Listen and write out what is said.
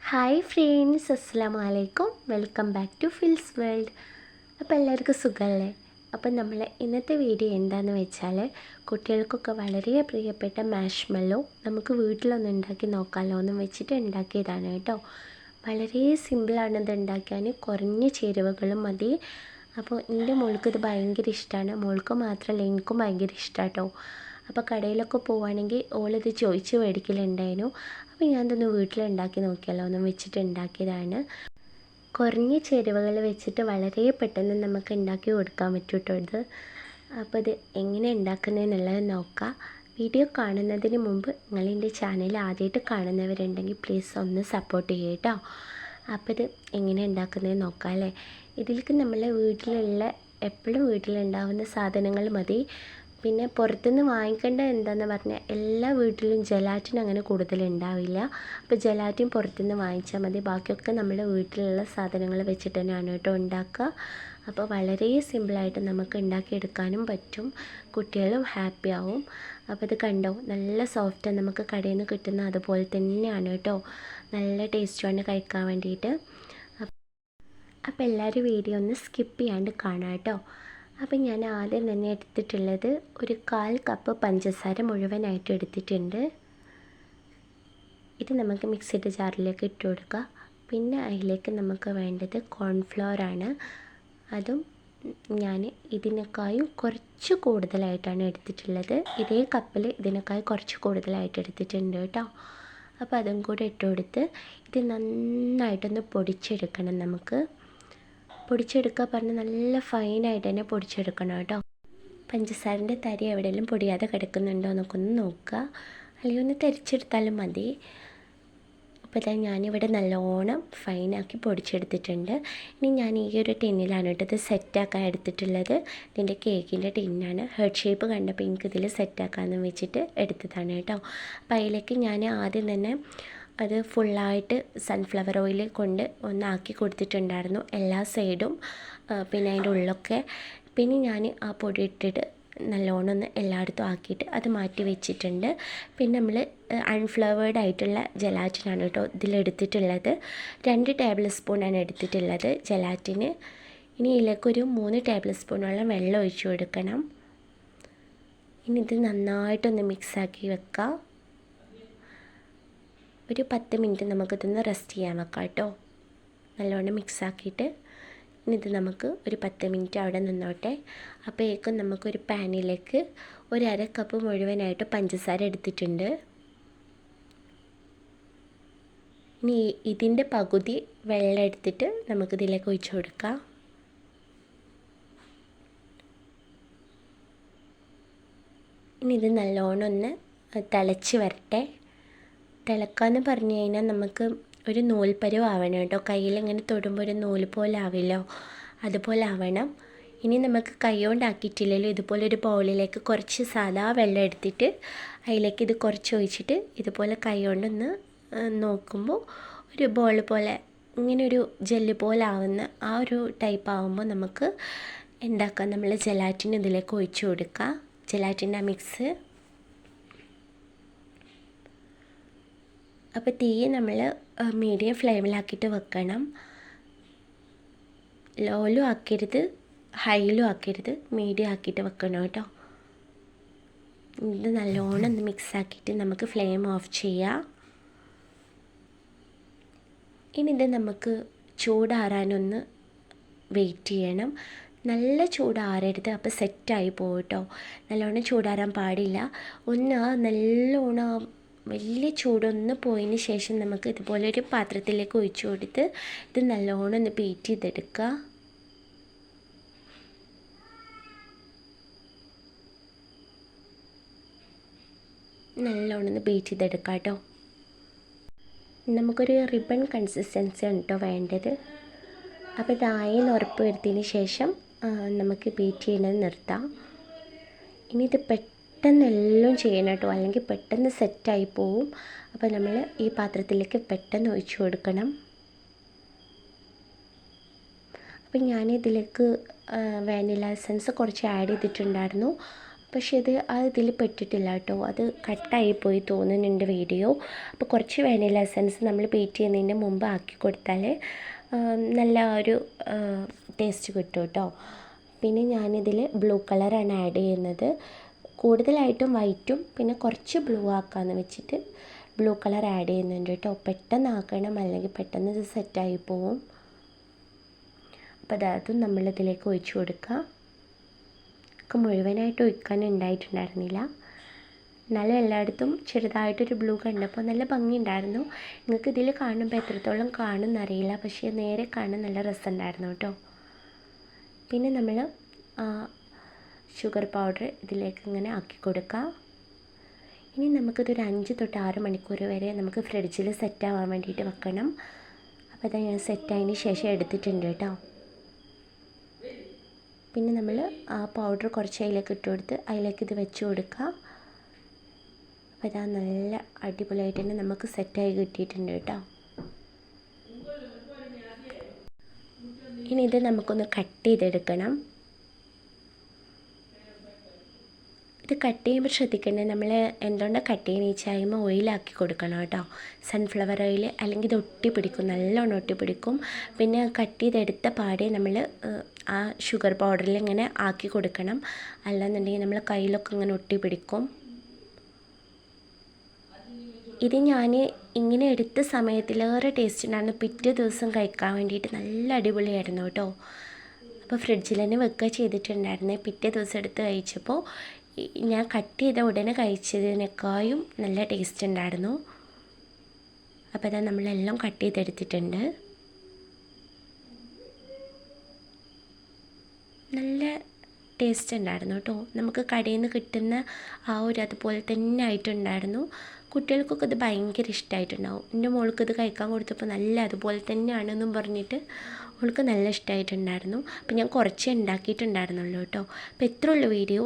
Hi friends, അസ്സലാമു അലൈക്കും. Welcome back to Phil's world. അപ്പോൾ എല്ലാവർക്കും സുഖമല്ലേ? അപ്പം നമ്മൾ ഇന്നത്തെ വീഡിയോ എന്താണെന്ന് വെച്ചാൽ, കുട്ടികൾക്കൊക്കെ വളരെ പ്രിയപ്പെട്ട മാഷ്മെല്ലോ നമുക്ക് വീട്ടിലൊന്ന് ഉണ്ടാക്കി നോക്കാമല്ലോ എന്ന് വെച്ചിട്ട് ഉണ്ടാക്കിയതാണ് കേട്ടോ. വളരെ സിമ്പിളാണ് ഇത് ഉണ്ടാക്കാൻ, കുറഞ്ഞ ചേരുവകളും മതി. അപ്പോൾ എൻ്റെ മോൾക്ക് ഇത് ഭയങ്കര ഇഷ്ടമാണ്. മോൾക്ക് മാത്രമല്ല, എനിക്കും ഭയങ്കര ഇഷ്ടമാണ് കേട്ടോ. അപ്പോൾ കടയിലൊക്കെ പോവുകയാണെങ്കിൽ ഓളിത് ചോദിച്ച് മേടിക്കലുണ്ടായിരുന്നു. അപ്പോൾ ഞാനിതൊന്ന് വീട്ടിലുണ്ടാക്കി നോക്കിയാലോ എന്ന് വെച്ചിട്ട് ഉണ്ടാക്കിയതാണ്. കുറഞ്ഞ ചേരുവകൾ വെച്ചിട്ട് വളരെ പെട്ടെന്ന് നമുക്ക് ഉണ്ടാക്കി കൊടുക്കാൻ പറ്റും കേട്ടോ ഇത്. അപ്പോൾ ഇത് എങ്ങനെ ഉണ്ടാക്കുന്നതെന്നുള്ളത് നോക്കാം. വീഡിയോ കാണുന്നതിന് മുമ്പ് നിങ്ങളെൻ്റെ ചാനൽ ആദ്യമായിട്ട് കാണുന്നവരുണ്ടെങ്കിൽ പ്ലീസ് ഒന്ന് സപ്പോർട്ട് ചെയ്യുക കേട്ടോ. അപ്പോൾ ഇത് എങ്ങനെ ഉണ്ടാക്കുന്നത് നോക്കാം അല്ലേ. ഇതിലേക്ക് നമ്മൾ വീട്ടിലുള്ള എപ്പോഴും വീട്ടിലുണ്ടാവുന്ന സാധനങ്ങൾ മതി. പിന്നെ പുറത്തുനിന്ന് വാങ്ങിക്കേണ്ടത് എന്താണെന്ന് പറഞ്ഞാൽ എല്ലാ വീട്ടിലും ജലാറ്റിൻ അങ്ങനെ കൂടുതലുണ്ടാവില്ല. അപ്പോൾ ജലാറ്റിൻ പുറത്തുനിന്ന് വാങ്ങിച്ചാൽ മതി. ബാക്കിയൊക്കെ നമ്മുടെ വീട്ടിലുള്ള സാധനങ്ങൾ വെച്ചിട്ട് തന്നെയാണ് കേട്ടോ ഉണ്ടാക്കുക. അപ്പോൾ വളരെ സിമ്പിളായിട്ട് നമുക്ക് ഉണ്ടാക്കിയെടുക്കാനും പറ്റും. കുട്ടികളും ഹാപ്പി ആവും. അപ്പോൾ ഇത് കണ്ടോ, നല്ല സോഫ്റ്റ്, നമുക്ക് കടയിൽ നിന്ന് കിട്ടുന്ന അതുപോലെ തന്നെയാണ് കേട്ടോ. നല്ല ടേസ്റ്റുമാണ് കഴിക്കാൻ വേണ്ടിയിട്ട്. അപ്പോൾ എല്ലാവരും വീഡിയോ ഒന്ന് സ്കിപ്പ് ചെയ്യാണ്ട് കാണാം കേട്ടോ. അപ്പം ഞാൻ ആദ്യം തന്നെ എടുത്തിട്ടുള്ളത് ഒരു 1/4 കപ്പ് പഞ്ചസാര മുഴുവനായിട്ട് എടുത്തിട്ടുണ്ട്. ഇത് നമുക്ക് മിക്സിയുടെ ജാറിലേക്ക് ഇട്ട് കൊടുക്കുക. പിന്നെ അതിലേക്ക് നമുക്ക് വേണ്ടത് കോൺഫ്ലവറാണ്. അതും ഞാൻ ഇതിനേക്കാളും കുറച്ച് കൂടുതലായിട്ടാണ് എടുത്തിട്ടുള്ളത്. ഇതേ കപ്പിൽ ഇതിനേക്കാൾ കുറച്ച് കൂടുതലായിട്ട് എടുത്തിട്ടുണ്ട് കേട്ടോ. അപ്പോൾ അതും കൂടെ ഇട്ട് കൊടുത്ത് ഇത് നന്നായിട്ടൊന്ന് പൊടിച്ചെടുക്കണം. നമുക്ക് പൊടിച്ചെടുക്കുക പറഞ്ഞാൽ നല്ല ഫൈനായിട്ട് തന്നെ പൊടിച്ചെടുക്കണം കേട്ടോ. പഞ്ചസാരൻ്റെ തരി എവിടെയെങ്കിലും പൊടിയാതെ കിടക്കുന്നുണ്ടോ എന്നൊക്കെ ഒന്ന് നോക്കുക, അല്ലെങ്കിൽ ഒന്ന് തരിച്ചെടുത്താലും മതി. അപ്പോൾ ഇതാ ഞാനിവിടെ നല്ലോണം ഫൈനാക്കി പൊടിച്ചെടുത്തിട്ടുണ്ട്. ഇനി ഞാൻ ഈ ഒരു ടിന്നിലാണ് കേട്ടോ ഇത് സെറ്റാക്കാൻ എടുത്തിട്ടുള്ളത്. ഇതിൻ്റെ കേക്കിൻ്റെ ടിന്നാണ്. ഹെർട്ട് ഷേപ്പ് കണ്ടപ്പോൾ എനിക്കിതിൽ സെറ്റാക്കാമെന്ന് വെച്ചിട്ട് എടുത്തതാണ് കേട്ടോ. അപ്പോൾ അതിലേക്ക് ഞാൻ ആദ്യം തന്നെ അത് ഫുള്ളായിട്ട് സൺഫ്ലവർ ഓയിൽ കൊണ്ട് ഒന്നാക്കി കൊടുത്തിട്ടുണ്ടായിരുന്നു എല്ലാ സൈഡും, പിന്നെ അതിൻ്റെ ഉള്ളൊക്കെ. പിന്നെ ഞാൻ ആ പൊടി ഇട്ടിട്ട് നല്ലോണം ഒന്ന് എല്ലായിടത്തും ആക്കിയിട്ട് അത് മാറ്റി വെച്ചിട്ടുണ്ട്. പിന്നെ നമ്മൾ അൺഫ്ലവേർഡ് ആയിട്ടുള്ള ജലാറ്റിനാണ് കേട്ടോ ഇതിലെടുത്തിട്ടുള്ളത്. 2 ടേബിൾ സ്പൂണാണ് എടുത്തിട്ടുള്ളത് ജലാറ്റിന്. ഇനി ഇതിലേക്കൊരു 3 ടേബിൾ സ്പൂണോളം വെള്ളം ഒഴിച്ചു കൊടുക്കണം. ഇനി ഇത് നന്നായിട്ടൊന്ന് മിക്സാക്കി വെക്കാം. ഒരു 10 മിനിറ്റ് നമുക്കിതൊന്ന് റെസ്റ്റ് ചെയ്യാൻ വെക്കാം കേട്ടോ. നല്ലോണം മിക്സാക്കിയിട്ട് ഇനി ഇത് നമുക്ക് ഒരു 10 മിനിറ്റ് അവിടെ നിന്നോട്ടെ. അപ്പോഴേക്കും നമുക്കൊരു പാനിലേക്ക് 1/2 കപ്പ് മുഴുവനായിട്ട് പഞ്ചസാര എടുത്തിട്ടുണ്ട്. ഇനി ഇതിൻ്റെ പകുതി വെള്ളം എടുത്തിട്ട് നമുക്കിതിലേക്ക് ഒഴിച്ചു കൊടുക്കാം. ഇനി ഇത് നല്ലോണം ഒന്ന് തിളച്ച് വരട്ടെ. തിളക്കാന്ന് പറഞ്ഞു കഴിഞ്ഞാൽ നമുക്ക് ഒരു നൂൽപ്പരുവ് ആവണം കേട്ടോ. കയ്യിലിങ്ങനെ തൊടുമ്പോൾ ഒരു നൂല് പോലെ ആവില്ലോ, അതുപോലെ ആവണം. ഇനി നമുക്ക് കൈ കൊണ്ടാക്കിയിട്ടില്ലല്ലോ, ഇതുപോലെ ഒരു ബൗളിലേക്ക് കുറച്ച് സാധാ വെള്ളം എടുത്തിട്ട് അതിലേക്ക് ഇത് കുറച്ച് ഒഴിച്ചിട്ട് ഇതുപോലെ കൈ കൊണ്ടൊന്ന് നോക്കുമ്പോൾ ഒരു ബോൾ പോലെ ഇങ്ങനെ ഒരു ജെല്ല് പോലെ ആവുന്ന ആ ഒരു ടൈപ്പ് ആകുമ്പോൾ നമുക്ക് എന്താക്കാം, നമ്മൾ ജലാറ്റിൻ ഇതിലേക്ക് ഒഴിച്ചു കൊടുക്കുക. ജലാറ്റിൻ്റെ മിക്സ്. അപ്പോൾ തീ നമ്മൾ മീഡിയം ഫ്ലെയിമിലാക്കിയിട്ട് വെക്കണം. ലോയിലും ആക്കരുത്, ഹൈയിലും ആക്കരുത്, മീഡിയം ആക്കിയിട്ട് വെക്കണം കേട്ടോ. ഇത് നല്ലോണം ഒന്ന് മിക്സാക്കിയിട്ട് നമുക്ക് ഫ്ലെയിം ഓഫ് ചെയ്യാം. ഇനി ഇത് നമുക്ക് ചൂടാറാനൊന്ന് വെയിറ്റ് ചെയ്യണം. നല്ല ചൂടാറരുത്, അപ്പോൾ സെറ്റായി പോകും കേട്ടോ. നല്ലോണം ചൂടാറാൻ പാടില്ല. ഒന്ന് നല്ലോണം വലിയ ചൂടൊന്ന് പോയതിന് ശേഷം നമുക്ക് ഇതുപോലെ ഒരു പാത്രത്തിലേക്ക് ഒഴിച്ചു കൊടുത്ത് ഇത് നല്ലോണം ഒന്ന് ബീറ്റ് ചെയ്തെടുക്കുക. നല്ലോണം ഒന്ന് ബീറ്റ് ചെയ്തെടുക്കാം കേട്ടോ. നമുക്കൊരു റിബൺ കൺസിസ്റ്റൻസി ആണ് കേട്ടോ വേണ്ടത്. അപ്പോൾ ഇതായെന്ന് ഉറപ്പ് വരുത്തിയതിന് ശേഷം നമുക്ക് ബീറ്റ് ചെയ്യുന്നത് നിർത്താം. ഇനി ഇത് പെട്ടെന്ന് എല്ലാം ചെയ്യണം കേട്ടോ, അല്ലെങ്കിൽ പെട്ടെന്ന് സെറ്റായി പോവും. അപ്പോൾ നമ്മൾ ഈ പാത്രത്തിലേക്ക് പെട്ടെന്ന് ഒഴിച്ചു കൊടുക്കണം. അപ്പം ഞാനിതിലേക്ക് വാനില എസൻസ് കുറച്ച് ആഡ് ചെയ്തിട്ടുണ്ടായിരുന്നു. പക്ഷേ ഇത് ഇതിൽ പെട്ടിട്ടില്ല കേട്ടോ, അത് കട്ടായിപ്പോയി തോന്നുന്നുണ്ട് വീഡിയോ. അപ്പോൾ കുറച്ച് വാനില എസൻസ് നമ്മൾ ബീറ്റ് ചെയ്യുന്നതിന് മുമ്പ് ആക്കി കൊടുത്താൽ നല്ല ഒരു ടേസ്റ്റ് കിട്ടും കേട്ടോ. പിന്നെ ഞാനിതിൽ ബ്ലൂ കളറാണ് ആഡ് ചെയ്യുന്നത്. കൂടുതലായിട്ടും വൈറ്റും പിന്നെ കുറച്ച് ബ്ലൂ ആക്കാമെന്ന് വെച്ചിട്ട് ബ്ലൂ കളർ ആഡ് ചെയ്യുന്നുണ്ട് കേട്ടോ. പെട്ടെന്ന് ആക്കണം, അല്ലെങ്കിൽ പെട്ടെന്ന് ഇത് സെറ്റായി പോവും. അപ്പോൾ അതും നമ്മളിതിലേക്ക് ഒഴിച്ചു കൊടുക്കുക. ഒക്കെ മുഴുവനായിട്ട് ഒഴിക്കാൻ ഉണ്ടായിട്ടുണ്ടായിരുന്നില്ല, എന്നാലും എല്ലായിടത്തും ചെറുതായിട്ടൊരു ബ്ലൂ കണ്ടപ്പോൾ നല്ല ഭംഗിയുണ്ടായിരുന്നു. നിങ്ങൾക്ക് ഇതിൽ കാണുമ്പോൾ എത്രത്തോളം കാണുമെന്നറിയില്ല, പക്ഷേ നേരെ കാണാൻ നല്ല രസമുണ്ടായിരുന്നു കേട്ടോ. പിന്നെ നമ്മൾ ഷുഗർ പൗഡർ ഇതിലേക്ക് ഇങ്ങനെ ആക്കി കൊടുക്കുക. ഇനി നമുക്കിതൊരു 5 തൊട്ട് 6 മണിക്കൂർ വരെ നമുക്ക് ഫ്രിഡ്ജിൽ സെറ്റാവാൻ വേണ്ടിയിട്ട് വെക്കണം. അപ്പോൾ അത് ഞാൻ സെറ്റായതിന് ശേഷം എടുത്തിട്ടുണ്ട് കേട്ടോ. പിന്നെ നമ്മൾ ആ പൗഡർ കുറച്ച് അതിലേക്ക് ഇട്ട് കൊടുത്ത് അതിലേക്ക് ഇത് വെച്ച് കൊടുക്കുക. അപ്പോൾ ഇതാ നല്ല അടിപൊളിയായിട്ട് തന്നെ നമുക്ക് സെറ്റായി കിട്ടിയിട്ടുണ്ട് കേട്ടോ. ഇനി ഇത് നമുക്കൊന്ന് കട്ട് ചെയ്തെടുക്കണം. ഇത് കട്ട് ചെയ്യുമ്പോൾ ശ്രദ്ധിക്കേണ്ടത്, നമ്മൾ എന്തുകൊണ്ടാണ് കട്ട് ചെയ്യുന്ന വെച്ചാൽ ഓയിലാക്കി കൊടുക്കണം കേട്ടോ, സൺഫ്ലവർ ഓയിൽ, അല്ലെങ്കിൽ ഇത് ഒട്ടിപ്പിടിക്കും, നല്ലോണം ഒട്ടിപ്പിടിക്കും. പിന്നെ കട്ട് ചെയ്തെടുത്ത പാടെ നമ്മൾ ആ ഷുഗർ പൗഡറിൽ ഇങ്ങനെ ആക്കി കൊടുക്കണം, അല്ലാന്നുണ്ടെങ്കിൽ നമ്മൾ കയ്യിലൊക്കെ ഇങ്ങനെ ഒട്ടിപ്പിടിക്കും. ഇത് ഞാൻ ഇങ്ങനെ എടുത്ത സമയത്തിലേറെ ടേസ്റ്റ് ഉണ്ടായിരുന്നു, പിറ്റേ ദിവസം കഴിക്കാൻ വേണ്ടിയിട്ട് നല്ല അടിപൊളിയായിരുന്നു കേട്ടോ. അപ്പോൾ ഫ്രിഡ്ജിൽ തന്നെ വെക്കുക ചെയ്തിട്ടുണ്ടായിരുന്നേ. പിറ്റേ ദിവസം എടുത്ത് കഴിച്ചപ്പോൾ ഞാൻ കട്ട് ചെയ്ത ഉടനെ കഴിച്ചതിനേക്കാളും നല്ല ടേസ്റ്റ് ഉണ്ടായിരുന്നു. അപ്പോൾ അതാ നമ്മളെല്ലാം കട്ട് ചെയ്തെടുത്തിട്ടുണ്ട്. നല്ല ടേസ്റ്റ് ഉണ്ടായിരുന്നു കേട്ടോ. നമുക്ക് കടയിൽ നിന്ന് കിട്ടുന്ന ആ ഒരു അതുപോലെ തന്നെ ആയിട്ടുണ്ടായിരുന്നു. കുട്ടികൾക്കൊക്കെ ഇത് ഭയങ്കര ഇഷ്ടമായിട്ടുണ്ടാവും. എൻ്റെ മോൾക്ക് ഇത് കഴിക്കാൻ കൊടുത്തപ്പോൾ നല്ല അതുപോലെ തന്നെയാണെന്നും പറഞ്ഞിട്ട് അവൾക്ക് നല്ല ഇഷ്ടമായിട്ടുണ്ടായിരുന്നു. അപ്പോൾ ഞാൻ കുറച്ചേ ഉണ്ടാക്കിയിട്ടുണ്ടായിരുന്നുള്ളൂ കേട്ടോ. അപ്പോൾ ഇത്രയുള്ള വീഡിയോ.